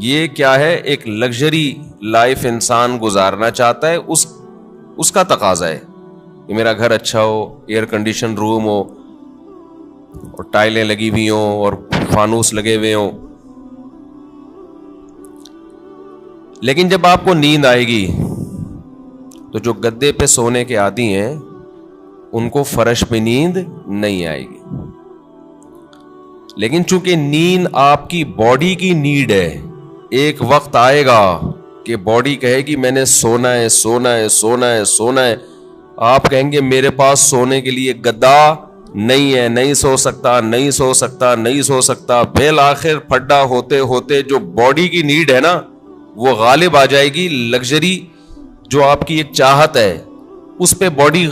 یہ کیا ہے؟ ایک لگژری لائف انسان گزارنا چاہتا ہے, اس کا تقاضا ہے کہ میرا گھر اچھا ہو, ایئر کنڈیشن روم ہو, اور ٹائلیں لگی ہوئی ہوں, اور فانوس لگے ہوئے ہوں. لیکن جب آپ کو نیند آئے گی تو جو گدے پہ سونے کے عادی ہیں ان کو فرش پہ نیند نہیں آئے گی. لیکن چونکہ نیند آپ کی باڈی کی نیڈ ہے, ایک وقت آئے گا کہ باڈی کہے گی میں نے سونا ہے سونا ہے سونا ہے سونا ہے. آپ کہیں گے میرے پاس سونے کے لیے گدا نہیں ہے, نہیں سو سکتا نہیں سو سکتا نہیں سو سکتا. بالآخر پھڈا ہوتے ہوتے جو باڈی کی نیڈ ہے نا وہ غالب آ جائے گی. لگژری جو آپ کی ایک چاہت ہے اس پہ باڈی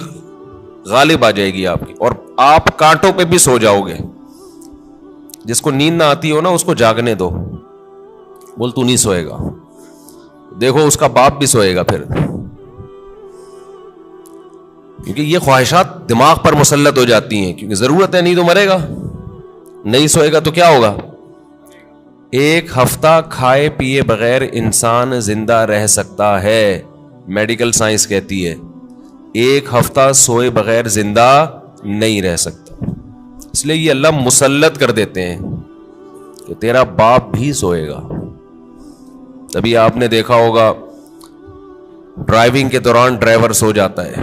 غالب آ جائے گی آپ کی, اور آپ کانٹوں پہ بھی سو جاؤ گے. جس کو نیند نہ آتی ہو نا اس کو جاگنے دو, بول تو نہیں سوئے گا, دیکھو اس کا باپ بھی سوئے گا پھر. کیونکہ یہ خواہشات دماغ پر مسلط ہو جاتی ہیں, کیونکہ ضرورت ہے, نہیں تو مرے گا. نہیں سوئے گا تو کیا ہوگا؟ ایک ہفتہ کھائے پیے بغیر انسان زندہ رہ سکتا ہے, میڈیکل سائنس کہتی ہے. ایک ہفتہ سوئے بغیر زندہ نہیں رہ سکتا. اس لیے یہ اللہ مسلط کر دیتے ہیں کہ تیرا باپ بھی سوئے گا. تبھی آپ نے دیکھا ہوگا ڈرائیونگ کے دوران ڈرائیور سو جاتا ہے,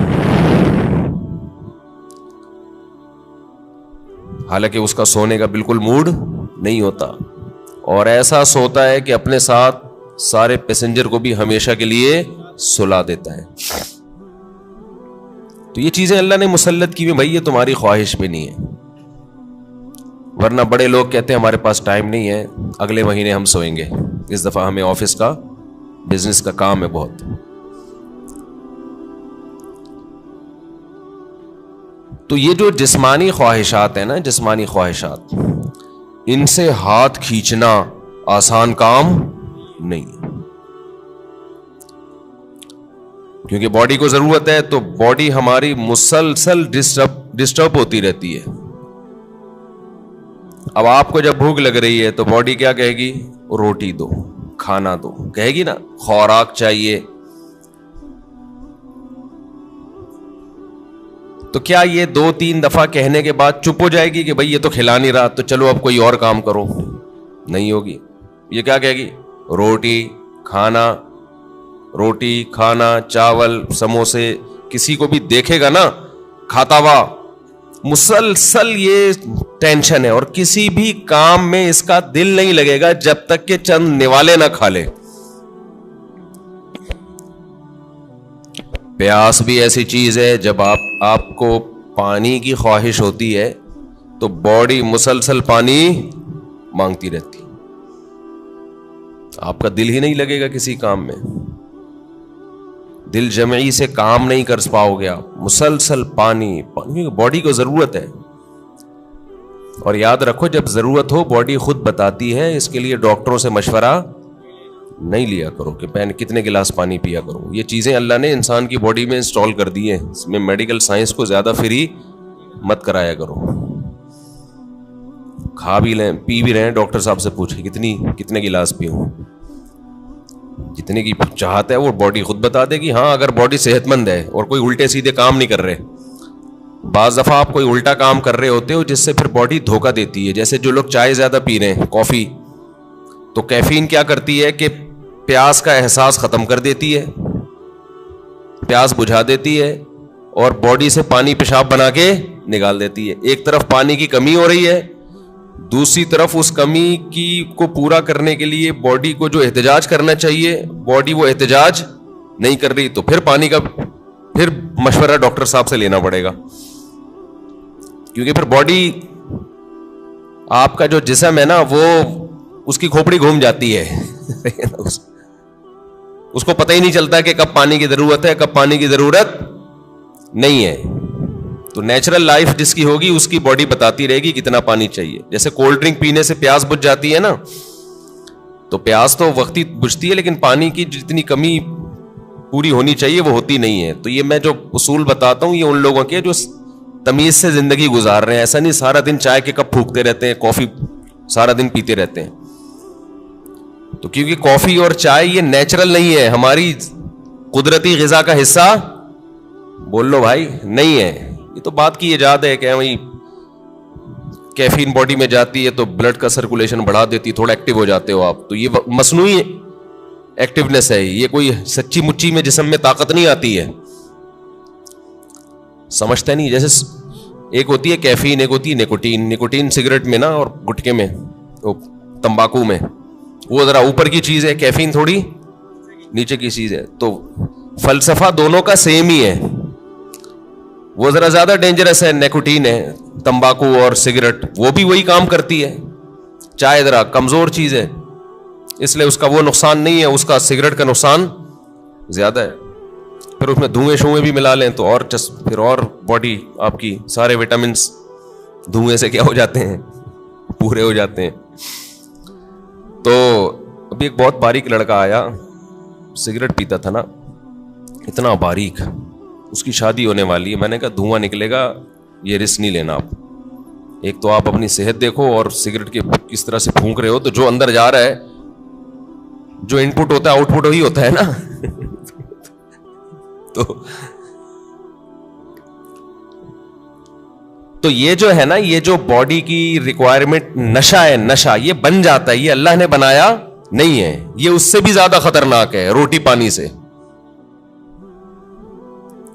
حالانکہ اس کا سونے کا بالکل موڈ نہیں ہوتا, اور ایسا سوتا ہے کہ اپنے ساتھ سارے پیسنجر کو بھی ہمیشہ کے لیے سلا دیتا ہے. تو یہ چیزیں اللہ نے مسلط کی ہوئی, بھائی یہ تمہاری خواہش پہ نہیں ہے. ورنہ بڑے لوگ کہتے ہیں ہمارے پاس ٹائم نہیں ہے, اگلے مہینے ہم سوئیں گے, اس دفعہ ہمیں آفس کا بزنس کا کام ہے بہت. تو یہ جو جسمانی خواہشات ہیں نا, جسمانی خواہشات, ان سے ہاتھ کھینچنا آسان کام نہیں ہے, کیونکہ باڈی کو ضرورت ہے. تو باڈی ہماری مسلسل ڈسٹرب ہوتی رہتی ہے. اب آپ کو جب بھوک لگ رہی ہے تو باڈی کیا کہے گی؟ روٹی دو, کھانا دو, کہے گی نا, خوراک چاہیے. تو کیا یہ 2-3 دفعہ کہنے کے بعد چپ ہو جائے گی کہ بھائی یہ تو کھلا نہیں رہا تو چلو اب کوئی اور کام کرو؟ نہیں ہوگی. یہ کیا کہے گی؟ روٹی کھانا, روٹی کھانا, چاول سموسے. کسی کو بھی دیکھے گا نا کھاتا ہوا, مسلسل یہ ٹینشن ہے, اور کسی بھی کام میں اس کا دل نہیں لگے گا جب تک کہ چند نوالے نہ کھا لے. پیاس بھی ایسی چیز ہے, جب آپ کو پانی کی خواہش ہوتی ہے تو باڈی مسلسل پانی مانگتی رہتی, آپ کا دل ہی نہیں لگے گا کسی کام میں, دل جمعی سے کام نہیں کر پاؤ گے آپ. مسلسل پانی, باڈی کو ضرورت ہے. اور یاد رکھو جب ضرورت ہو باڈی خود بتاتی ہے, اس کے لیے ڈاکٹروں سے مشورہ نہیں لیا کرو کہ میں کتنے گلاس پانی پیا کروں. یہ چیزیں اللہ نے انسان کی باڈی میں انسٹال کر دی ہیں, اس میں میڈیکل سائنس کو زیادہ فری مت کرایا کرو. کھا بھی لیں پی بھی رہے ہیں, ڈاکٹر صاحب سے پوچھیں کتنے گلاس پیوں, جتنے کی چاہت ہے وہ باڈی خود بتا دے گی. ہاں اگر باڈی صحت مند ہے اور کوئی الٹے سیدھے کام نہیں کر رہے. بعض دفعہ آپ کوئی الٹا کام کر رہے ہوتے ہو جس سے پھر باڈی دھوکہ دیتی ہے, جیسے جو لوگ چائے زیادہ پی رہے ہیں, کافی, تو کیفین کیا کرتی ہے کہ پیاس کا احساس ختم کر دیتی ہے, پیاس بجھا دیتی ہے, اور باڈی سے پانی پیشاب بنا کے نکال دیتی ہے. ایک طرف پانی کی کمی ہو رہی ہے, دوسری طرف اس کمی کی کو پورا کرنے کے لیے باڈی کو جو احتجاج کرنا چاہیے باڈی وہ احتجاج نہیں کر رہی, تو پھر پانی کا پھر مشورہ ڈاکٹر صاحب سے لینا پڑے گا. کیونکہ پھر باڈی آپ کا جو جسم ہے نا وہ اس کی کھوپڑی گھوم جاتی ہے اس کو پتہ ہی نہیں چلتا کہ کب پانی کی ضرورت ہے کب پانی کی ضرورت نہیں ہے. تو نیچرل لائف جس کی ہوگی اس کی باڈی بتاتی رہے گی کتنا پانی چاہیے. جیسے کولڈ ڈرنک پینے سے پیاس بجھ جاتی ہے نا, تو پیاس تو وقتی بجھتی ہے لیکن پانی کی جتنی کمی پوری ہونی چاہیے وہ ہوتی نہیں ہے. تو یہ میں جو اصول بتاتا ہوں یہ ان لوگوں کے جو تمیز سے زندگی گزار رہے ہیں. ایسا نہیں سارا دن چائے کے کپ پھونکتے رہتے ہیں, کافی سارا دن پیتے رہتے ہیں. تو کیونکہ کافی اور چائے یہ نیچرل نہیں ہے, ہماری قدرتی غذا کا حصہ بول لو بھائی نہیں ہے. یہ تو بات کی ایجاد ہے کہ وہی کیفین باڈی میں جاتی ہے تو بلڈ کا سرکولیشن بڑھا دیتی, تھوڑا ایکٹیو ہو جاتے ہو آپ, تو یہ مصنوعی ایکٹیونیس ہے, یہ کوئی سچی مچی میں جسم میں طاقت نہیں آتی ہے. سمجھتے نہیں, جیسے ایک ہوتی ہے کیفین, ایک ہوتی ہے نکوٹین. نکوٹین سگریٹ میں نا اور گٹکے میں, تمباکو میں, وہ ذرا اوپر کی چیز ہے, کیفین تھوڑی نیچے کی چیز ہے. تو فلسفہ دونوں کا سیم ہی ہے. وہ ذرا زیادہ ڈینجرس ہے نکوٹین ہے, تمباکو اور سگریٹ وہ بھی وہی کام کرتی ہے. چائے ذرا کمزور چیز ہے, اس لیے اس کا وہ نقصان نہیں ہے, اس کا سگریٹ کا نقصان زیادہ ہے. پھر اس میں دھوئیں شوئیں بھی ملا لیں تو اور پھر اور باڈی آپ کی سارے وٹامنس دھوئیں سے کیا ہو جاتے ہیں, پورے ہو جاتے ہیں. تو ابھی ایک بہت باریک لڑکا آیا, سگریٹ پیتا تھا نا, اتنا باریک, اس کی شادی ہونے والی ہے. میں نے کہا دھواں نکلے گا, یہ رسک نہیں لینا آپ. ایک تو آپ اپنی صحت دیکھو, اور سگریٹ کے کس طرح سے پھونک رہے ہو, تو جو اندر جا رہا ہے, جو ان پٹ ہوتا ہے آؤٹ پٹ وہی ہوتا ہے نا. تو یہ جو ہے نا, یہ جو باڈی کی ریکوائرمنٹ نشہ ہے, نشہ یہ بن جاتا ہے, یہ اللہ نے بنایا نہیں ہے, یہ اس سے بھی زیادہ خطرناک ہے روٹی پانی سے.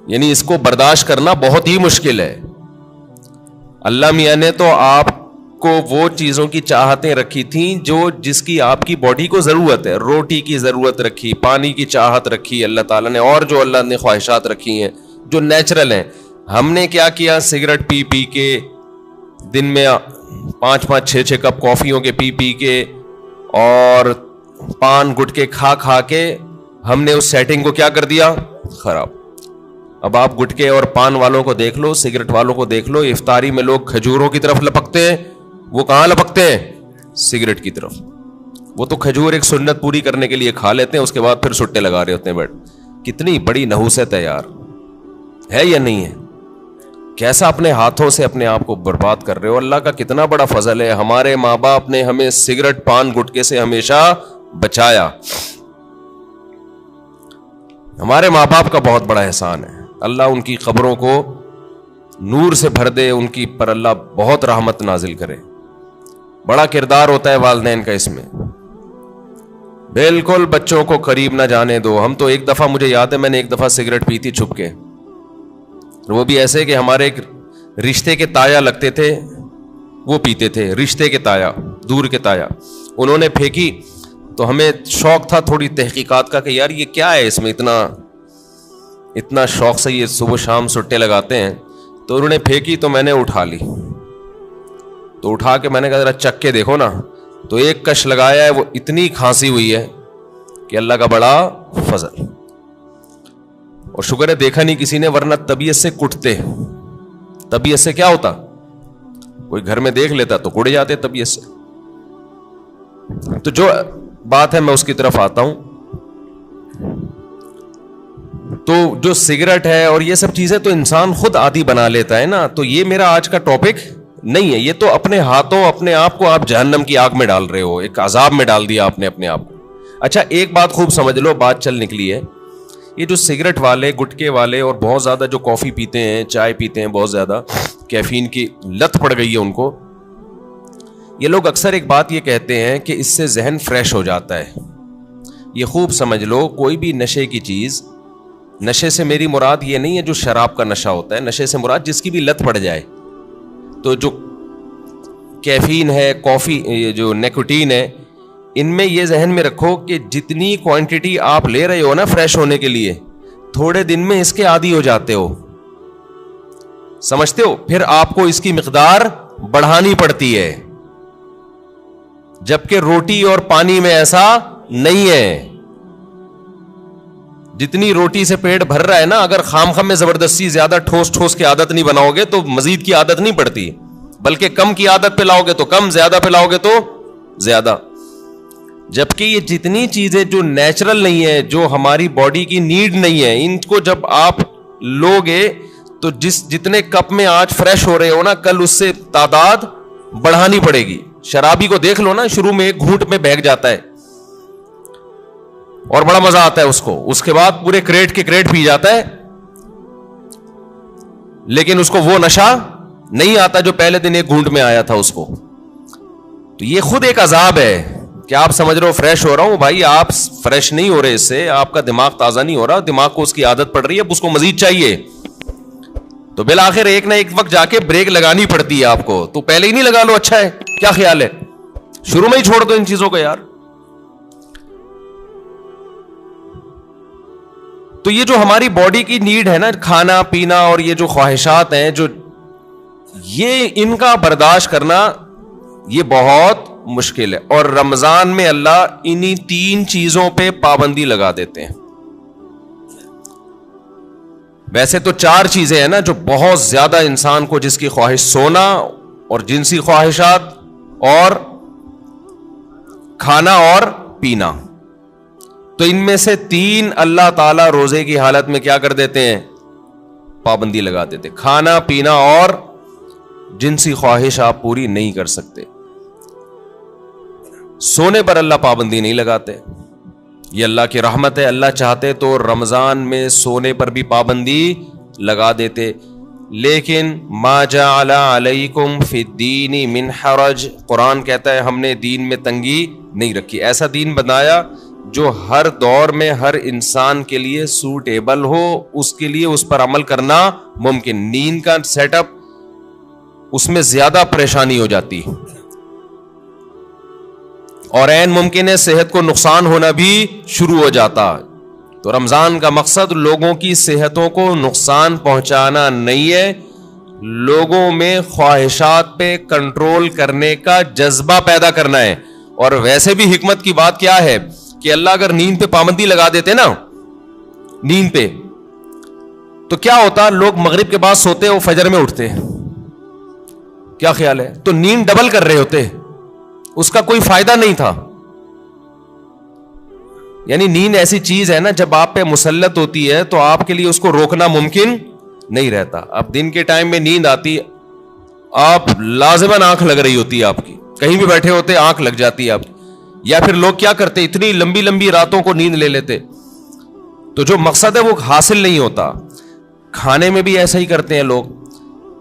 یعنی اس کو برداشت کرنا بہت ہی مشکل ہے. اللہ میاں نے تو آپ کو وہ چیزوں کی چاہتیں رکھی تھیں جو جس کی آپ کی باڈی کو ضرورت ہے. روٹی کی ضرورت رکھی, پانی کی چاہت رکھی اللہ تعالیٰ نے, اور جو اللہ نے خواہشات رکھی ہیں جو نیچرل ہیں. ہم نے کیا کیا, سگریٹ پی پی کے, دن میں 5-6 کپ کافیوں کے پی پی کے, اور پان گٹکے کھا کھا کے ہم نے اس سیٹنگ کو کیا کر دیا, خراب. اب آپ گٹکے اور پان والوں کو دیکھ لو, سگریٹ والوں کو دیکھ لو, افطاری میں لوگ کھجوروں کی طرف لپکتے ہیں, وہ کہاں لپکتے ہیں, سگریٹ کی طرف. وہ تو کھجور ایک سنت پوری کرنے کے لیے کھا لیتے ہیں, اس کے بعد پھر سٹے لگا رہے ہوتے ہیں بیٹھ. کتنی بڑی نحوست ہے یار, ہے یا نہیں ہے؟ کیسا اپنے ہاتھوں سے اپنے آپ کو برباد کر رہے ہو. اللہ کا کتنا بڑا فضل ہے, ہمارے ماں باپ نے ہمیں سگریٹ پان گٹکے سے ہمیشہ بچایا. ہمارے ماں باپ کا بہت بڑا احسان ہے. اللہ ان کی قبروں کو نور سے بھر دے, ان کی پر اللہ بہت رحمت نازل کرے. بڑا کردار ہوتا ہے والدین کا اس میں. بالکل بچوں کو قریب نہ جانے دو. ہم تو ایک دفعہ, مجھے یاد ہے میں نے ایک دفعہ سگریٹ پی تھی چھپ کے, وہ بھی ایسے کہ ہمارے ایک رشتے کے تایا لگتے تھے, وہ پیتے تھے, رشتے کے تایا, دور کے تایا. انہوں نے پھینکی تو ہمیں شوق تھا تھوڑی تحقیقات کا کہ یار یہ کیا ہے, اس میں اتنا شوق سے یہ صبح شام سٹے لگاتے ہیں. تو انہوں نے پھینکی تو میں نے اٹھا لی, تو اٹھا کے میں نے کہا ذرا چک کے دیکھو نا, تو ایک کش لگایا ہے, وہ اتنی کھانسی ہوئی ہے کہ اللہ کا بڑا فضل. اور شکر ہے دیکھا نہیں کسی نے, ورنہ طبیعت سے کٹتے. طبیعت سے کیا ہوتا, کوئی گھر میں دیکھ لیتا تو کٹ جاتے طبیعت سے. تو جو بات ہے میں اس کی طرف آتا ہوں. تو جو سگریٹ ہے اور یہ سب چیزیں تو انسان خود عادی بنا لیتا ہے نا. تو یہ میرا آج کا ٹاپک نہیں ہے, یہ تو اپنے ہاتھوں اپنے آپ کو آپ جہنم کی آگ میں ڈال رہے ہو, ایک عذاب میں ڈال دیا آپ نے اپنے آپ کو. اچھا ایک بات خوب سمجھ لو, بات چل نکلی ہے, یہ جو سگریٹ والے, گٹکے والے, اور بہت زیادہ جو کافی پیتے ہیں, چائے پیتے ہیں, بہت زیادہ کیفین کی لت پڑ گئی ہے ان کو, یہ لوگ اکثر ایک بات یہ کہتے ہیں کہ اس سے ذہن فریش ہو جاتا ہے. یہ خوب سمجھ لو, کوئی بھی نشے کی چیز, نشے سے میری مراد یہ نہیں ہے جو شراب کا نشہ ہوتا ہے, نشے سے مراد جس کی بھی لت پڑ جائے. تو جو کیفین ہے, کافی, یہ جو نیکوٹین ہے, ان میں یہ ذہن میں رکھو کہ جتنی کوانٹٹی آپ لے رہے ہو نا فریش ہونے کے لیے, تھوڑے دن میں اس کے عادی ہو جاتے ہو, سمجھتے ہو. پھر آپ کو اس کی مقدار بڑھانی پڑتی ہے, جبکہ روٹی اور پانی میں ایسا نہیں ہے. جتنی روٹی سے پیٹ بھر رہا ہے نا, اگر خام خام میں زبردستی زیادہ ٹھوس کی عادت نہیں بناؤ گے تو مزید کی عادت نہیں پڑتی, بلکہ کم کی عادت پہ لاؤ گے تو کم, زیادہ پہ لاؤ گے تو زیادہ. جبکہ یہ جتنی چیزیں جو نیچرل نہیں ہے, جو ہماری باڈی کی نیڈ نہیں ہے, ان کو جب آپ لوگے تو جتنے کپ میں آج فریش ہو رہے ہو نا, کل اس سے تعداد بڑھانی پڑے گی. شرابی کو دیکھ لو نا, شروع میں ایک گھونٹ میں بہک جاتا ہے, اور بڑا مزہ آتا ہے اس کو, اس کے بعد پورے کریٹ کے کریٹ پی جاتا ہے, لیکن اس کو وہ نشہ نہیں آتا جو پہلے دن ایک گھونٹ میں آیا تھا اس کو. تو یہ خود ایک عذاب ہے کہ آپ سمجھ رہے ہو فریش ہو رہا ہوں, بھائی آپ فریش نہیں ہو رہے اس سے, آپ کا دماغ تازہ نہیں ہو رہا, دماغ کو اس کی عادت پڑ رہی ہے, اب اس کو مزید چاہیے. تو بالآخر ایک نہ ایک وقت جا کے بریک لگانی پڑتی ہے آپ کو. تو پہلے ہی نہیں لگا لو, اچھا ہے, کیا خیال ہے, شروع میں ہی چھوڑ دو ان چیزوں کو یار. تو یہ جو ہماری باڈی کی نیڈ ہے نا, کھانا پینا اور یہ جو خواہشات ہیں, جو یہ ان کا برداشت کرنا یہ بہت مشکل ہے. اور رمضان میں اللہ انہی 3 چیزوں پہ پابندی لگا دیتے ہیں. ویسے تو 4 چیزیں ہیں نا جو بہت زیادہ انسان کو, جس کی خواہش سونا اور جنسی خواہشات اور کھانا اور پینا. تو ان میں سے 3 اللہ تعالی روزے کی حالت میں کیا کر دیتے ہیں, پابندی لگا دیتے. کھانا پینا اور جنسی خواہش آپ پوری نہیں کر سکتے. سونے پر اللہ پابندی نہیں لگاتے, یہ اللہ کی رحمت ہے. اللہ چاہتے تو رمضان میں سونے پر بھی پابندی لگا دیتے, لیکن ما جعل علیکم فی الدین من حرج, قرآن کہتا ہے ہم نے دین میں تنگی نہیں رکھی. ایسا دین بنایا جو ہر دور میں ہر انسان کے لیے سوٹیبل ہو, اس کے لیے اس پر عمل کرنا ممکن. نیند کا سیٹ اپ اس میں زیادہ پریشانی ہو جاتی اور عین ممکن ہے صحت کو نقصان ہونا بھی شروع ہو جاتا. تو رمضان کا مقصد لوگوں کی صحتوں کو نقصان پہنچانا نہیں ہے, لوگوں میں خواہشات پہ کنٹرول کرنے کا جذبہ پیدا کرنا ہے. اور ویسے بھی حکمت کی بات کیا ہے کہ اللہ اگر نیند پہ پابندی لگا دیتے نا, نیند پہ, تو کیا ہوتا, لوگ مغرب کے بعد سوتے وہ فجر میں اٹھتے, کیا خیال ہے, تو نیند ڈبل کر رہے ہوتے, اس کا کوئی فائدہ نہیں تھا. یعنی نیند ایسی چیز ہے نا جب آپ پہ مسلط ہوتی ہے تو آپ کے لیے اس کو روکنا ممکن نہیں رہتا. اب دن کے ٹائم میں نیند آتی, آپ لازماً آنکھ لگ رہی ہوتی ہے آپ کی, کہیں بھی بیٹھے ہوتے آنکھ لگ جاتی ہے آپ کی. یا پھر لوگ کیا کرتے, اتنی لمبی لمبی راتوں کو نیند لے لیتے, تو جو مقصد ہے وہ حاصل نہیں ہوتا. کھانے میں بھی ایسا ہی کرتے ہیں لوگ.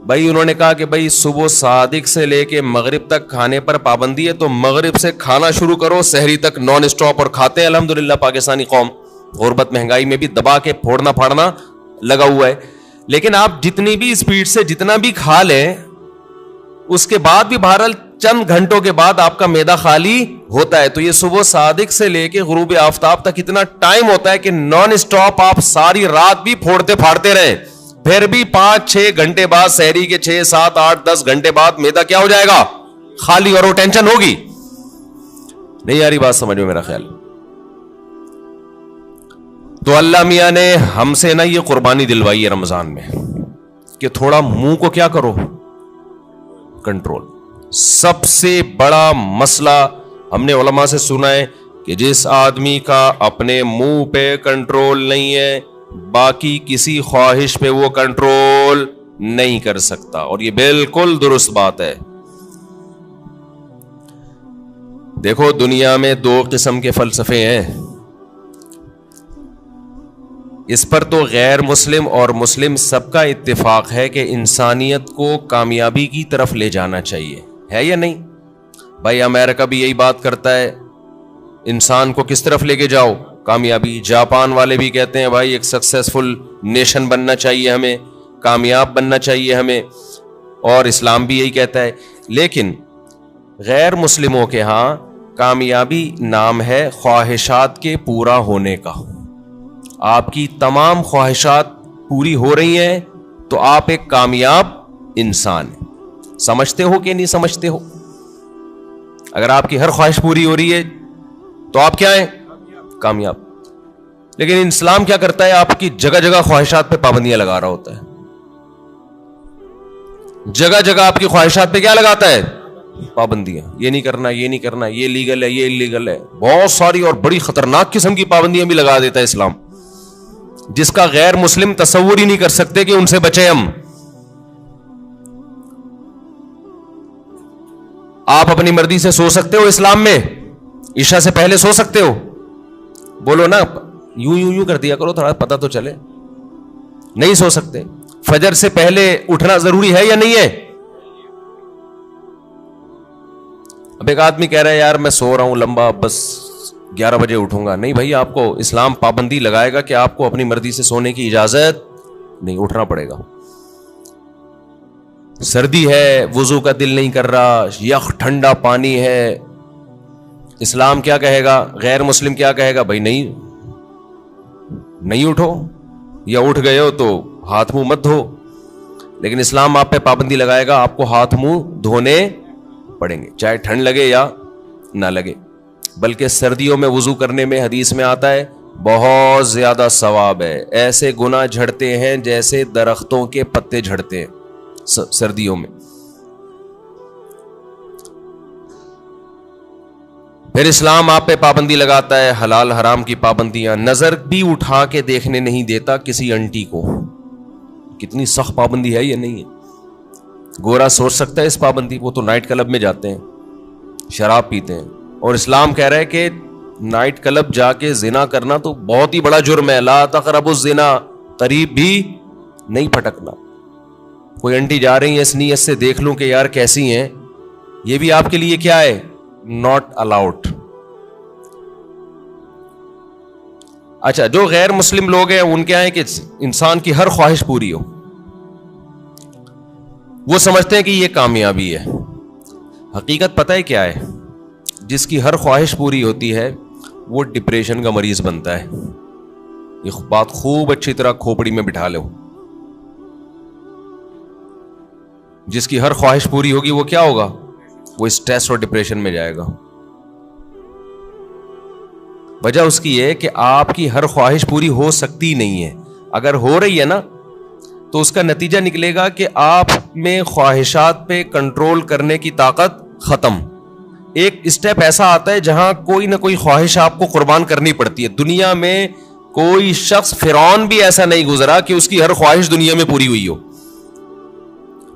بھائی انہوں نے کہا کہ بھائی صبح صادق سے لے کے مغرب تک کھانے پر پابندی ہے, تو مغرب سے کھانا شروع کرو سحری تک نان اسٹاپ, اور کھاتے ہیں الحمدللہ. پاکستانی قوم غربت مہنگائی میں بھی دبا کے پھوڑنا پھاڑنا لگا ہوا ہے. لیکن آپ جتنی بھی اسپیڈ سے جتنا بھی کھا لیں, اس کے بعد بھی بہرحال چند گھنٹوں کے بعد آپ کا معدہ خالی ہوتا ہے. تو یہ صبح صادق سے لے کے غروب آفتاب تک اتنا ٹائم ہوتا ہے کہ نان اسٹاپ آپ ساری رات بھی پھوڑتے پھاڑتے رہیں, پھر بھی 5-6 گھنٹے بعد, سحری کے 6, 7, 8, 10 گھنٹے بعد معدہ کیا ہو جائے گا, خالی, اور وہ ٹینشن ہوگی. نہیں آ رہی بات سمجھ میں میرا خیال. تو اللہ میاں نے ہم سے نا یہ قربانی دلوائی ہے رمضان میں کہ تھوڑا منہ کو کیا کرو, کنٹرول. سب سے بڑا مسئلہ ہم نے علماء سے سنا ہے کہ جس آدمی کا اپنے منہ پہ کنٹرول نہیں ہے, باقی کسی خواہش پہ وہ کنٹرول نہیں کر سکتا. اور یہ بالکل درست بات ہے. دیکھو دنیا میں 2 قسم کے فلسفے ہیں, اس پر تو غیر مسلم اور مسلم سب کا اتفاق ہے کہ انسانیت کو کامیابی کی طرف لے جانا چاہیے, ہے یا نہیں؟ بھائی امریکہ بھی یہی بات کرتا ہے, انسان کو کس طرف لے کے جاؤ, کامیابی. جاپان والے بھی کہتے ہیں بھائی ایک سکسیسفل نیشن بننا چاہیے ہمیں, کامیاب بننا چاہیے ہمیں, اور اسلام بھی یہی کہتا ہے. لیکن غیر مسلموں کے ہاں کامیابی نام ہے خواہشات کے پورا ہونے کا. آپ کی تمام خواہشات پوری ہو رہی ہیں تو آپ ایک کامیاب انسان ہیں. سمجھتے ہو کہ نہیں سمجھتے ہو؟ اگر آپ کی ہر خواہش پوری ہو رہی ہے تو آپ کیا ہیں, کامیاب. لیکن اسلام کیا کرتا ہے, آپ کی جگہ جگہ خواہشات پہ پابندیاں لگا رہا ہوتا ہے. جگہ جگہ آپ کی خواہشات پہ کیا لگاتا ہے, پابندیاں. یہ نہیں کرنا, یہ نہیں کرنا, یہ لیگل ہے, یہ انلیگل ہے, بہت ساری اور بڑی خطرناک قسم کی پابندیاں بھی لگا دیتا ہے اسلام, جس کا غیر مسلم تصور ہی نہیں کر سکتے کہ ان سے بچیں ہم. آپ اپنی مرضی سے سو سکتے ہو اسلام میں, عشاء سے پہلے سو سکتے ہو, بولو نا, یوں کر دیا کرو, تھوڑا پتہ تو چلے. نہیں سو سکتے, فجر سے پہلے اٹھنا ضروری ہے یا نہیں ہے؟ اب ایک آدمی کہہ رہا ہے یار میں سو رہا ہوں لمبا, بس 11 بجے اٹھوں گا. نہیں بھائی, آپ کو اسلام پابندی لگائے گا کہ آپ کو اپنی مرضی سے سونے کی اجازت نہیں, اٹھنا پڑے گا. سردی ہے, وضو کا دل نہیں کر رہا, یخ ٹھنڈا پانی ہے, اسلام کیا کہے گا؟ غیر مسلم کیا کہے گا؟ بھائی نہیں اٹھو, یا اٹھ گئے ہو تو ہاتھ منہ مت دھو. لیکن اسلام آپ پہ پابندی لگائے گا, آپ کو ہاتھ منہ دھونے پڑیں گے, چاہے ٹھنڈ لگے یا نہ لگے. بلکہ سردیوں میں وضو کرنے میں حدیث میں آتا ہے بہت زیادہ ثواب ہے. ایسے گناہ جھڑتے ہیں جیسے درختوں کے پتے جھڑتے ہیں سردیوں میں. پھر اسلام آپ پہ پابندی لگاتا ہے حلال حرام کی پابندیاں. نظر بھی اٹھا کے دیکھنے نہیں دیتا کسی انٹی کو. کتنی سخت پابندی ہے یہ نہیں ہے. گورا سوچ سکتا ہے اس پابندی, وہ تو نائٹ کلب میں جاتے ہیں, شراب پیتے ہیں, اور اسلام کہہ رہا ہے کہ نائٹ کلب جا کے زنا کرنا تو بہت ہی بڑا جرم ہے. لا تقربوا الزنا, قریب بھی نہیں پھٹکنا. کوئی انٹی جا رہی ہے اس نیت سے دیکھ لوں کہ یار کیسی ہیں, یہ بھی آپ کے لیے کیا ہے؟ Not allowed. اچھا, جو غیر مسلم لوگ ہیں ان کیا ہے کہ انسان کی ہر خواہش پوری ہو. وہ سمجھتے ہیں کہ یہ کامیابی ہے. حقیقت پتہ ہے کیا ہے؟ جس کی ہر خواہش پوری ہوتی ہے وہ ڈپریشن کا مریض بنتا ہے. یہ بات خوب اچھی طرح کھوپڑی میں بٹھا لو. جس کی ہر خواہش پوری ہوگی وہ کیا ہوگا؟ وہ اسٹریس اور ڈپریشن میں جائے گا. وجہ اس کی ہے کہ آپ کی ہر خواہش پوری ہو سکتی نہیں ہے. اگر ہو رہی ہے نا تو اس کا نتیجہ نکلے گا کہ آپ میں خواہشات پہ کنٹرول کرنے کی طاقت ختم. ایک اسٹیپ ایسا آتا ہے جہاں کوئی نہ کوئی خواہش آپ کو قربان کرنی پڑتی ہے. دنیا میں کوئی شخص فرعون بھی ایسا نہیں گزرا کہ اس کی ہر خواہش دنیا میں پوری ہوئی ہو.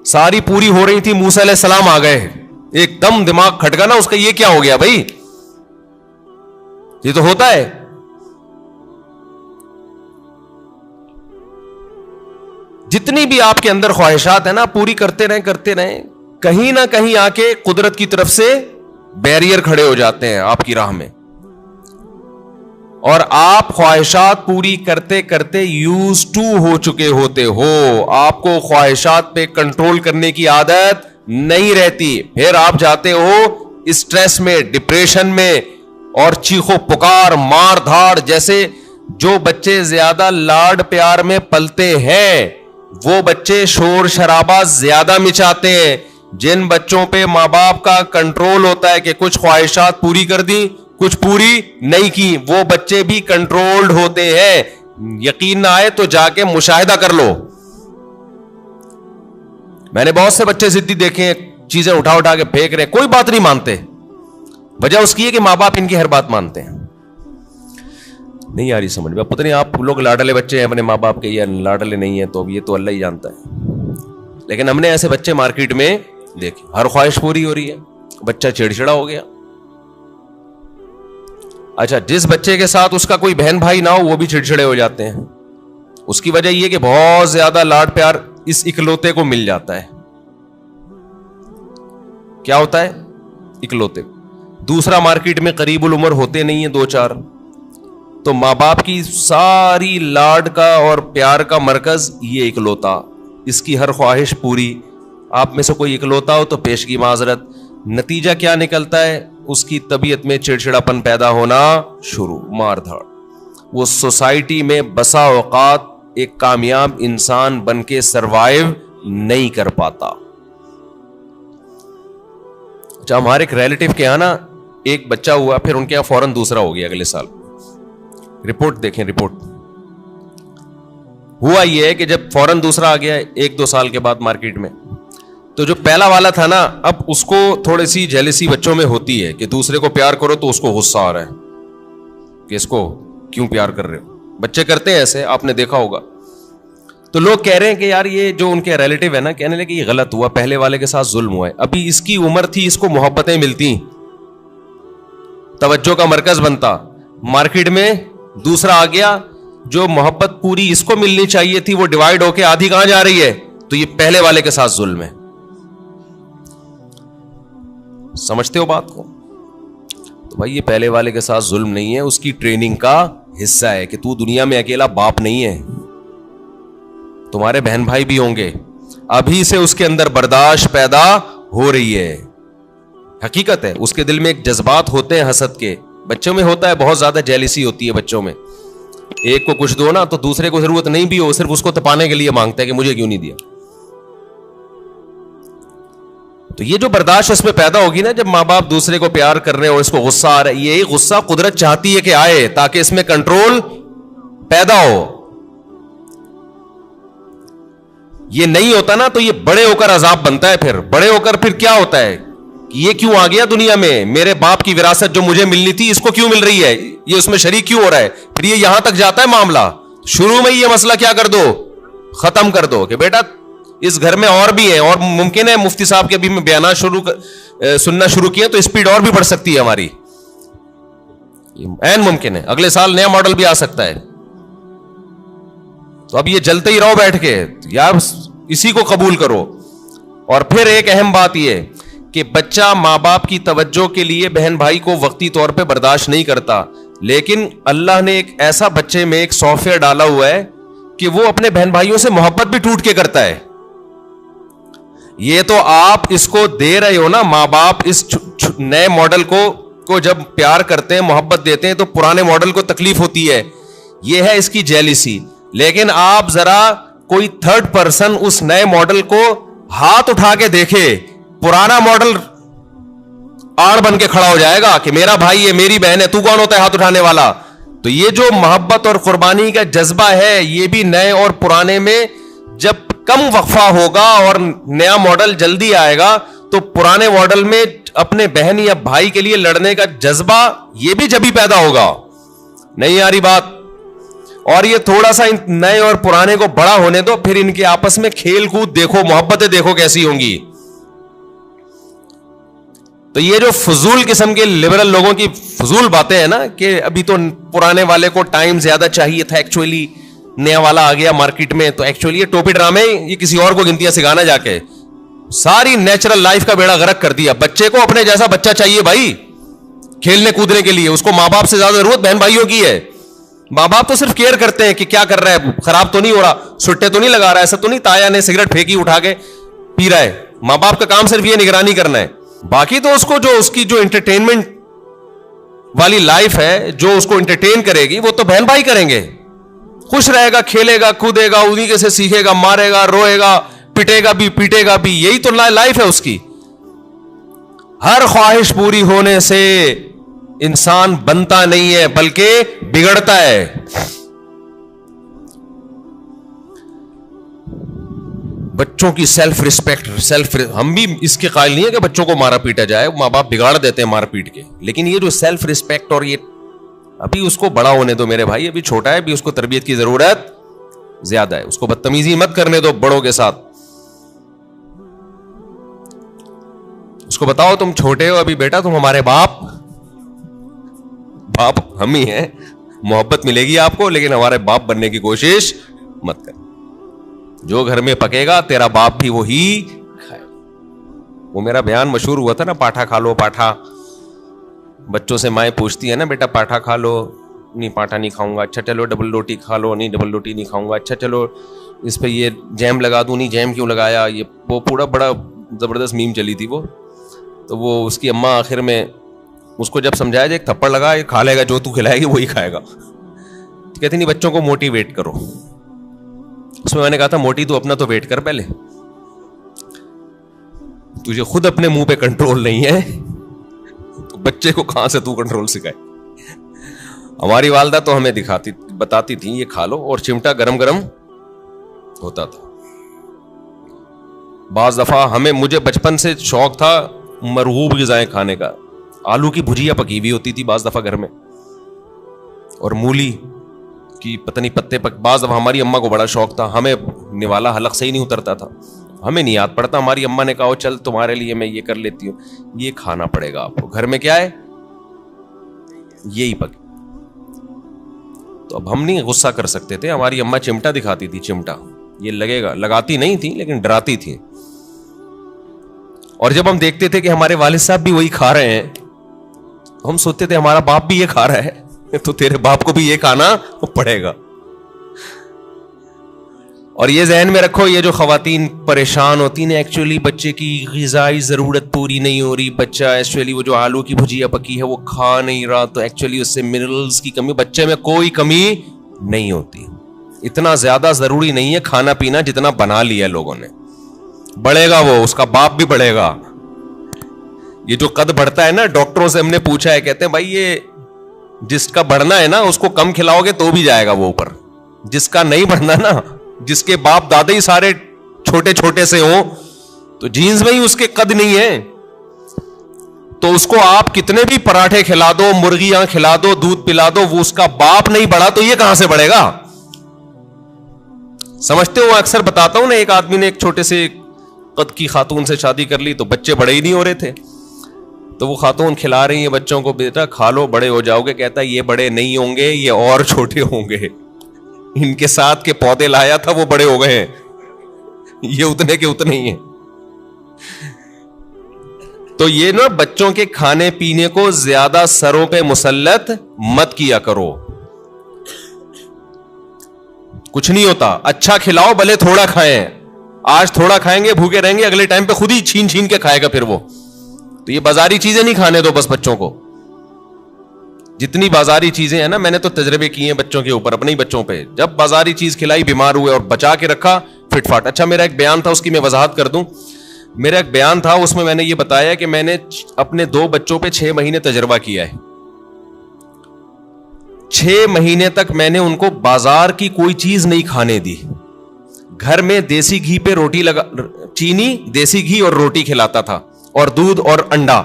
ساری پوری ہو رہی تھی, موسیٰ علیہ السلام آ گئے, ایک دم دماغ کھٹکا نا اس کا, یہ کیا ہو گیا بھائی؟ یہ تو ہوتا ہے. جتنی بھی آپ کے اندر خواہشات ہیں نا, پوری کرتے رہیں, کہیں نہ کہیں آ کے قدرت کی طرف سے بیریئر کھڑے ہو جاتے ہیں آپ کی راہ میں, اور آپ خواہشات پوری کرتے کرتے یوز ٹو ہو چکے ہوتے ہو. آپ کو خواہشات پہ کنٹرول کرنے کی عادت نہیں رہتی. پھر آپ جاتے ہو اسٹریس میں, ڈپریشن میں, اور چیخو پکار, مار دھاڑ. جیسے جو بچے زیادہ لاڈ پیار میں پلتے ہیں وہ بچے شور شرابہ زیادہ مچاتے ہیں. جن بچوں پہ ماں باپ کا کنٹرول ہوتا ہے کہ کچھ خواہشات پوری کر دی, کچھ پوری نہیں کی, وہ بچے بھی کنٹرولڈ ہوتے ہیں. یقین نہ آئے تو جا کے مشاہدہ کر لو. میں نے بہت سے بچے ضدی دیکھے ہیں, چیزیں اٹھا کے پھینک رہے, کوئی بات نہیں مانتے. وجہ اس کی ہے کہ ماں باپ ان کی ہر بات مانتے ہیں. نہیں آ رہی سمجھ میں؟ پتہ نہیں آپ لوگ لاڈلے بچے ہیں اپنے ماں باپ کے یا لاڈلے نہیں ہیں, تو اب یہ تو اللہ ہی جانتا ہے. لیکن ہم نے ایسے بچے مارکیٹ میں دیکھے, ہر خواہش پوری ہو رہی ہے, بچہ چڑچڑا ہو گیا. اچھا, جس بچے کے ساتھ اس کا کوئی بہن بھائی نہ ہو وہ بھی چڑچڑے ہو جاتے ہیں. اس کی وجہ یہ کہ بہت زیادہ لاڈ پیار اس اکلوتے کو مل جاتا ہے. کیا ہوتا ہے؟ اکلوتے. دوسرا مارکیٹ میں قریب العمر ہوتے نہیں ہیں 2-4, تو ماں باپ کی ساری لاڈ کا اور پیار کا مرکز یہ اکلوتا. اس کی ہر خواہش پوری. آپ میں سے کوئی اکلوتا ہو تو پیش کی معذرت. نتیجہ کیا نکلتا ہے؟ اس کی طبیعت میں چڑچڑاپن پیدا ہونا شروع, مار دھاڑ. وہ سوسائٹی میں بسا اوقات ایک کامیاب انسان بن کے سروائیو نہیں کر پاتا. اچھا, ہمارے ایک ریلیٹیو کے یہاں نا ایک بچہ ہوا, پھر ان کے یہاں فوراً دوسرا ہو گیا اگلے سال. رپورٹ دیکھیں, رپورٹ. ہوا یہ ہے کہ جب فوراً دوسرا آ گیا 1-2 سال کے بعد مارکیٹ میں, تو جو پہلا والا تھا نا, اب اس کو تھوڑی سی جیلسی بچوں میں ہوتی ہے کہ دوسرے کو پیار کرو تو اس کو غصہ آ رہا ہے کہ اس کو کیوں پیار کر رہے ہو. بچے کرتے ہیں ایسے, آپ نے دیکھا ہوگا. تو لوگ کہہ رہے ہیں کہ یار یہ جو ان کے ریلیٹیو ہے نا, کہنے لگے کہ یہ غلط ہوا, پہلے والے کے ساتھ ظلم ہوا ہے. ابھی اس کی عمر تھی, اس کو محبتیں ملتی, توجہ کا مرکز بنتا. مارکیٹ میں دوسرا آ گیا جو محبت پوری اس کو ملنی چاہیے تھی وہ ڈیوائڈ ہو کے آدھی کہاں جا رہی ہے, تو یہ پہلے والے کے ساتھ ظلم ہے. سمجھتے ہو بات کو؟ تو بھائی یہ پہلے والے کے ساتھ ظلم نہیں ہے, اس کی ٹریننگ کا حصہ ہے کہ تو دنیا میں اکیلا باپ نہیں ہے, تمہارے بہن بھائی بھی ہوں گے. ابھی سے اس کے اندر برداشت پیدا ہو رہی ہے. حقیقت ہے اس کے دل میں ایک جذبات ہوتے ہیں حسد کے, بچوں میں ہوتا ہے, بہت زیادہ جیلسی ہوتی ہے بچوں میں. ایک کو کچھ دو نا تو دوسرے کو ضرورت نہیں بھی ہو, صرف اس کو تپانے کے لیے مانگتا ہے کہ مجھے کیوں نہیں دیا. تو یہ جو برداشت اس میں پیدا ہوگی نا, جب ماں باپ دوسرے کو پیار کر رہے ہو, اس کو غصہ آ رہا ہے, یہی غصہ قدرت چاہتی ہے کہ آئے تاکہ اس میں کنٹرول پیدا ہو. یہ نہیں ہوتا نا تو یہ بڑے ہو کر عذاب بنتا ہے. پھر بڑے ہو کر پھر کیا ہوتا ہے کہ یہ کیوں آ گیا دنیا میں, میرے باپ کی وراثت جو مجھے ملنی تھی اس کو کیوں مل رہی ہے, یہ اس میں شریک کیوں ہو رہا ہے. پھر یہ یہاں تک جاتا ہے معاملہ, شروع میں یہ مسئلہ کیا کر دو, ختم کر دو کہ بیٹا اس گھر میں اور بھی ہیں, اور ممکن ہے مفتی صاحب کے ابھی میں بیانات سننا شروع کیے تو اسپیڈ اور بھی بڑھ سکتی ہے ہماری, عین ممکن ہے, اگلے سال نیا ماڈل بھی آ سکتا ہے. تو اب یہ جلتے ہی رہو بیٹھ کے, یار اسی کو قبول کرو. اور پھر ایک اہم بات یہ کہ بچہ ماں باپ کی توجہ کے لیے بہن بھائی کو وقتی طور پہ برداشت نہیں کرتا, لیکن اللہ نے ایک ایسا بچے میں ایک سافٹ ویئر ڈالا ہوا ہے کہ وہ اپنے بہن بھائیوں سے محبت بھی ٹوٹ کے کرتا ہے. یہ تو آپ اس کو دے رہے ہو نا, ماں باپ اس نئے ماڈل کو جب پیار کرتے ہیں, محبت دیتے ہیں, تو پرانے ماڈل کو تکلیف ہوتی ہے, یہ ہے اس کی جیلسی. لیکن آپ ذرا کوئی تھرڈ پرسن اس نئے ماڈل کو ہاتھ اٹھا کے دیکھے, پرانا ماڈل آڑ بن کے کھڑا ہو جائے گا کہ میرا بھائی ہے, میری بہن ہے, تو کون ہوتا ہے ہاتھ اٹھانے والا. تو یہ جو محبت اور قربانی کا جذبہ ہے, یہ بھی نئے اور پرانے میں جب کم وقفہ ہوگا اور نیا ماڈل جلدی آئے گا, تو پرانے ماڈل میں اپنے بہن یا بھائی کے لیے لڑنے کا جذبہ یہ بھی جبھی پیدا ہوگا. نہیں آ رہی بات؟ اور یہ تھوڑا سا نئے اور پرانے کو بڑا ہونے دو, پھر ان کے آپس میں کھیل کود دیکھو, محبتیں دیکھو کیسی ہوں گی. تو یہ جو فضول قسم کے لبرل لوگوں کی فضول باتیں ہیں نا کہ ابھی تو پرانے والے کو ٹائم زیادہ چاہیے تھا, ایکچولی نیا والا آ گیا مارکیٹ میں, تو ایکچولی یہ ٹوپی ڈرامے یہ کسی اور کو گنتیاں سکھانا جا کے ساری نیچرل لائف کا بیڑا غرق کر دیا. بچے کو اپنے جیسا بچہ چاہیے بھائی کھیلنے کودنے کے لیے, اس کو ماں باپ سے زیادہ ضرورت بہن بھائیوں کی ہے. ماں باپ تو صرف کیئر کرتے ہیں کہ کیا کر رہا ہے, خراب تو نہیں ہو رہا, سٹے تو نہیں لگا رہا, ایسا تو نہیں تایا نے سگریٹ پھینکی اٹھا کے پی رہا ہے. ماں باپ کا کام صرف یہ نگرانی کرنا ہے. باقی تو اس کو جو اس کی جو انٹرٹینمنٹ والی لائف ہے, جو اس کو انٹرٹین کرے گی, وہ تو بہن بھائی کریں گے. خوش رہے گا, کھیلے گا, کودے گا, انہیں کے سے سیکھے گا, مارے گا, روئے گا, پٹے گا بھی, پیٹے گا بھی. یہی تو لائف ہے اس کی. ہر خواہش پوری ہونے سے انسان بنتا نہیں ہے بلکہ بگڑتا ہے. بچوں کی سیلف ریسپیکٹ, ہم بھی اس کے قائل نہیں ہے کہ بچوں کو مارا پیٹا جائے, ماں باپ بگاڑ دیتے ہیں مار پیٹ کے, لیکن یہ جو سیلف ریسپیکٹ اور یہ ابھی اس کو بڑا ہونے دو میرے بھائی, ابھی چھوٹا ہے, ابھی اس کو تربیت کی ضرورت زیادہ ہے. اس کو بدتمیزی مت کرنے دو بڑوں کے ساتھ. اس کو بتاؤ تم چھوٹے ہو ابھی بیٹا, تم ہمارے باپ ہم ہی ہیں, محبت ملے گی آپ کو, لیکن ہمارے باپ بننے کی کوشش مت کر. جو گھر میں پکے گا تیرا باپ بھی وہی کھائے. وہ میرا بیان مشہور ہوا تھا نا, پاٹھا کھا لو پاٹھا. بچوں سے مائیں پوچھتی ہے نا, بیٹا پاٹھا کھا لو, نہیں پاٹھا نہیں کھاؤں گا. اچھا چلو ڈبل روٹی کھا لو, نہیں ڈبل روٹی نہیں کھاؤں گا. اچھا چلو اس پہ یہ جیم لگا دوں, نہیں جیم کیوں لگایا. یہ وہ پورا بڑا زبردست میم چلی تھی وہ. تو وہ اس کی اماں آخر میں اس کو جب سمجھایا جائے, ایک تھپڑ لگا, یہ کھا لے گا, جو تو کھلائے گی وہی کھائے گا. تو کہتے نہیں بچوں کو موٹیویٹ کرو. اس میں نے کہا تھا موٹی تو اپنا تو ویٹ کر, پہلے تجھے خود اپنے منہ پہ کنٹرول نہیں ہے, بچے کو کہاں سے تو کنٹرول سکھائے. ہماری والدہ تو ہمیں بتاتی تھی یہ کھا لو, اور چمٹا گرم گرم ہوتا تھا. بعض دفعہ مجھے بچپن سے شوق تھا مرغوب غذائیں کھانے کا. آلو کی بھجیا پکی ہوئی ہوتی تھی بعض دفعہ گھر میں, اور مولی کی پتہ نہیں پتے بعض دفعہ ہماری اماں کو بڑا شوق تھا. ہمیں نوالا حلق سے ہی نہیں اترتا تھا, ہمیں نہیں یاد پڑتا. ہماری اماں نے کہا چل تمہارے لیے میں یہ کر لیتی ہوں, یہ کھانا پڑے گا آپ کو. گھر میں کیا ہے, یہی پک. تو اب ہم نہیں غصہ کر سکتے تھے. ہماری اماں چمٹا دکھاتی تھی, چمٹا یہ لگے گا, لگاتی نہیں تھی لیکن ڈراتی تھی. اور جب ہم دیکھتے تھے کہ ہمارے والد صاحب بھی وہی کھا رہے ہیں, ہم سوچتے تھے ہمارا باپ بھی یہ کھا رہا ہے تو تیرے باپ کو بھی یہ کھانا پڑے گا. اور یہ ذہن میں رکھو, یہ جو خواتین پریشان ہوتی ہیں ایکچولی بچے کی غذائی ضرورت پوری نہیں ہو رہی, بچہ ایکچولی وہ جو آلو کی بھجیا پکی ہے وہ کھا نہیں رہا, تو ایکچولی اس سے منرلز کی کمی, بچے میں کوئی کمی نہیں ہوتی. اتنا زیادہ ضروری نہیں ہے کھانا پینا جتنا بنا لیا لوگوں نے. بڑھے گا وہ, اس کا باپ بھی بڑھے گا. یہ جو قد بڑھتا ہے نا, ڈاکٹروں سے ہم نے پوچھا ہے, کہتے ہیں بھائی یہ جس کا بڑھنا ہے نا اس کو کم کھلاؤ گے تو بھی جائے گا وہ اوپر, جس کا نہیں بڑھنا نا, جس کے باپ دادا ہی سارے چھوٹے چھوٹے سے ہوں تو جینز میں ہی اس کے قد نہیں ہے, تو اس کو آپ کتنے بھی پراٹھے کھلا دو, مرغیاں کھلا دو, دودھ پلا دو, وہ اس کا باپ نہیں بڑھا تو یہ کہاں سے بڑھے گا. سمجھتے ہو, اکثر بتاتا ہوں نا, ایک آدمی نے ایک چھوٹے سے قد کی خاتون سے شادی کر لی تو بچے بڑے ہی نہیں ہو رہے تھے, تو وہ خاتون کھلا رہی ہیں بچوں کو, بیٹا کھا لو بڑے ہو جاؤ گے. کہتا ہے یہ بڑے نہیں ہوں گے, یہ اور چھوٹے ہوں گے, ان کے ساتھ کے پودے لایا تھا وہ بڑے ہو گئے ہیں, یہ اتنے کے اتنے ہی ہیں. تو یہ نا بچوں کے کھانے پینے کو زیادہ سروں پہ مسلط مت کیا کرو, کچھ نہیں ہوتا. اچھا کھلاؤ بھلے تھوڑا کھائیں, آج تھوڑا کھائیں گے بھوکے رہیں گے, اگلے ٹائم پہ خود ہی چھین چھین کے کھائے گا پھر وہ. تو یہ بازاری چیزیں نہیں کھانے دو بس بچوں کو. جتنی بازاری چیزیں ہیں نا, میں نے تو تجربے کیے ہیں بچوں کے اوپر, اپنے ہی بچوں پہ, جب بازاری چیز کھلائی بیمار ہوئے اور بچا کے رکھا فٹ فاٹ. اچھا میرا ایک بیان تھا, اس کی میں وضاحت کر دوں. میرا ایک بیان تھا, اس میں میں نے یہ بتایا کہ میں نے اپنے 2 بچوں پہ 6 مہینے تجربہ کیا ہے. 6 مہینے تک میں نے ان کو بازار کی کوئی چیز نہیں کھانے دی. گھر میں دیسی گھی پہ روٹی لگا, چینی, دیسی گھی اور روٹی کھلاتا تھا, اور دودھ اور انڈا.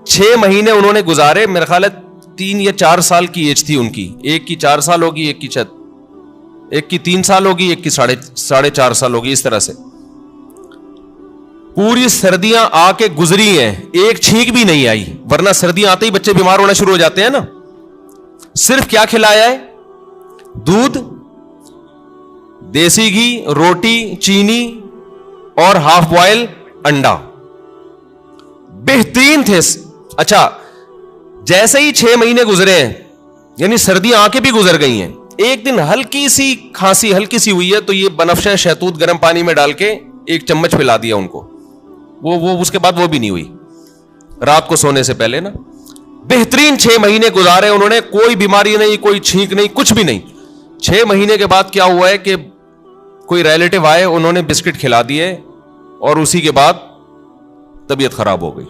6 مہینے انہوں نے گزارے. میرا خیال ہے 3 یا 4 سال کی ایج تھی ان کی, ایک کی 4 سال ہوگی, ایک کی 3 سال ہوگی, ایک کی 4.5 سال ہوگی, اس طرح سے. پوری سردیاں آ کے گزری ہیں, ایک چھینک بھی نہیں آئی, ورنہ سردیاں آتے ہی بچے بیمار ہونا شروع ہو جاتے ہیں نا. صرف کیا کھلایا ہے, دودھ, دیسی گھی, روٹی, چینی اور ہاف بوائل انڈا. بہترین تھے. اچھا جیسے ہی 6 مہینے گزرے ہیں, یعنی سردیاں آ کے بھی گزر گئی ہیں, ایک دن ہلکی سی کھانسی ہلکی سی ہوئی ہے تو یہ بنفشہ شہتوت گرم پانی میں ڈال کے 1 چمچ پلا دیا ان کو, وہ اس کے بعد وہ بھی نہیں ہوئی رات کو سونے سے پہلے نا. بہترین 6 مہینے گزارے انہوں نے, کوئی بیماری نہیں, کوئی چھینک نہیں, کچھ بھی نہیں. 6 مہینے کے بعد کیا ہوا ہے کہ کوئی ریلیٹو آئے, انہوں نے بسکٹ کھلا دیے اور اسی کے بعد طبیعت خراب ہو گئی.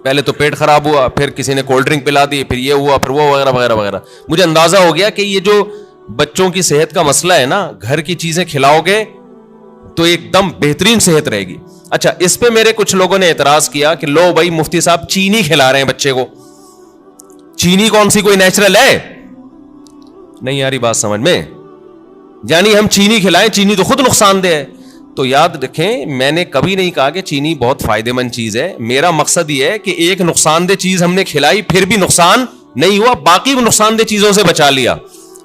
پہلے تو پیٹ خراب ہوا, پھر کسی نے کولڈ ڈرنک پلا دی, پھر یہ ہوا, پھر وہ وغیرہ وغیرہ وغیرہ. مجھے اندازہ ہو گیا کہ یہ جو بچوں کی صحت کا مسئلہ ہے نا, گھر کی چیزیں کھلاؤ گے تو ایک دم بہترین صحت رہے گی. اچھا اس پہ میرے کچھ لوگوں نے اعتراض کیا کہ لو بھائی مفتی صاحب چینی کھلا رہے ہیں بچے کو, چینی کون سی کوئی نیچرل ہے؟ نہیں آ رہی بات سمجھ میں, یعنی ہم چینی کھلائیں, چینی تو خود نقصان دہ ہے. تو یاد رکھیں میں نے کبھی نہیں کہا کہ چینی بہت فائدے مند چیز ہے. میرا مقصد یہ ہے کہ ایک نقصان دہ چیز ہم نے کھلائی پھر بھی نقصان نہیں ہوا, باقی نقصان دہ چیزوں سے بچا لیا.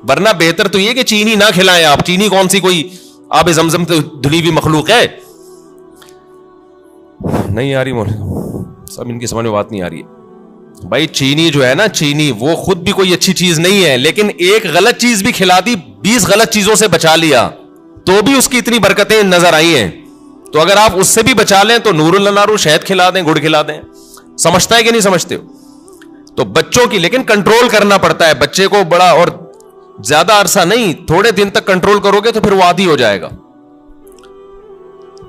ورنہ بہتر تو یہ کہ چینی نہ کھلائیں آپ. چینی کون سی کوئی آب زمزم تو دھلی ہوئی مخلوق ہے؟ نہیں آ رہی سب ان کی سمجھ میں بات نہیں آ رہی ہے بھائی. چینی جو ہے نا, چینی وہ خود بھی کوئی اچھی چیز نہیں ہے, لیکن ایک غلط چیز بھی کھلا دی, 20 غلط چیزوں سے بچا لیا, تو بھی اس کی اتنی برکتیں نظر آئی ہیں. تو اگر آپ اس سے بھی بچا لیں تو نور النارو, شہد کھلا دیں, گڑ کھلا دیں. سمجھتا ہے کہ نہیں سمجھتے ہو؟ تو بچوں کی لیکن کنٹرول کرنا پڑتا ہے بچے کو, بڑا اور زیادہ عرصہ نہیں, تھوڑے دن تک کنٹرول کرو گے تو پھر وہ عادی ہو جائے گا.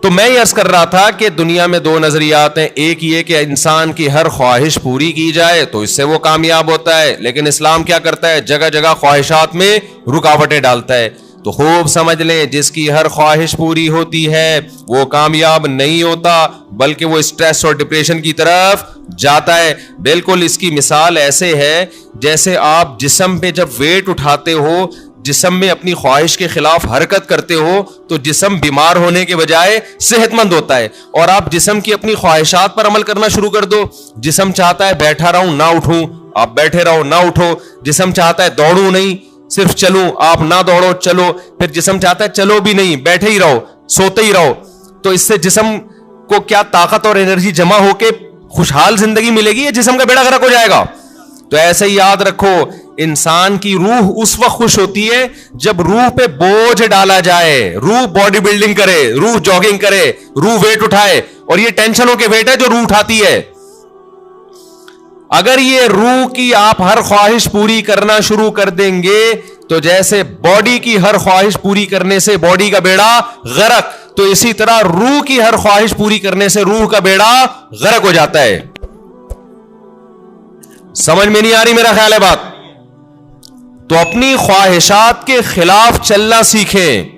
تو میں یہ عرض کر رہا تھا کہ دنیا میں 2 نظریات ہیں. ایک یہ کہ انسان کی ہر خواہش پوری کی جائے تو اس سے وہ کامیاب ہوتا ہے, لیکن اسلام کیا کرتا ہے, جگہ جگہ خواہشات میں رکاوٹیں ڈالتا ہے. تو خوب سمجھ لیں, جس کی ہر خواہش پوری ہوتی ہے وہ کامیاب نہیں ہوتا, بلکہ وہ اسٹریس اور ڈپریشن کی طرف جاتا ہے. بالکل اس کی مثال ایسے ہے جیسے آپ جسم پہ جب ویٹ اٹھاتے ہو, جسم میں اپنی خواہش کے خلاف حرکت کرتے ہو تو جسم بیمار ہونے کے بجائے صحت مند ہوتا ہے. اور آپ جسم کی اپنی خواہشات پر عمل کرنا شروع کر دو. جسم چاہتا ہے بیٹھا رہوں نہ اٹھوں, آپ بیٹھے رہو نہ اٹھو. جسم چاہتا ہے دوڑوں نہیں صرف چلوں, آپ نہ دوڑو چلو. پھر جسم چاہتا ہے چلو بھی نہیں بیٹھے ہی رہو سوتے ہی رہو. تو اس سے جسم کو کیا طاقت اور انرجی جمع ہو کے خوشحال زندگی ملے گی یا جسم کا بیڑا غرق ہو جائے گا؟ تو ایسے ہی یاد رکھو, انسان کی روح اس وقت خوش ہوتی ہے جب روح پہ بوجھ ڈالا جائے, روح باڈی بلڈنگ کرے, روح جاگنگ کرے, روح ویٹ اٹھائے. اور یہ ٹینشنوں کے ویٹ ہے جو روح اٹھاتی ہے. اگر یہ روح کی آپ ہر خواہش پوری کرنا شروع کر دیں گے تو جیسے باڈی کی ہر خواہش پوری کرنے سے باڈی کا بیڑا غرق, تو اسی طرح روح کی ہر خواہش پوری کرنے سے روح کا بیڑا غرق ہو جاتا ہے. سمجھ میں نہیں آ رہی میرا خیال ہے بات؟ تو اپنی خواہشات کے خلاف چلنا سیکھیں.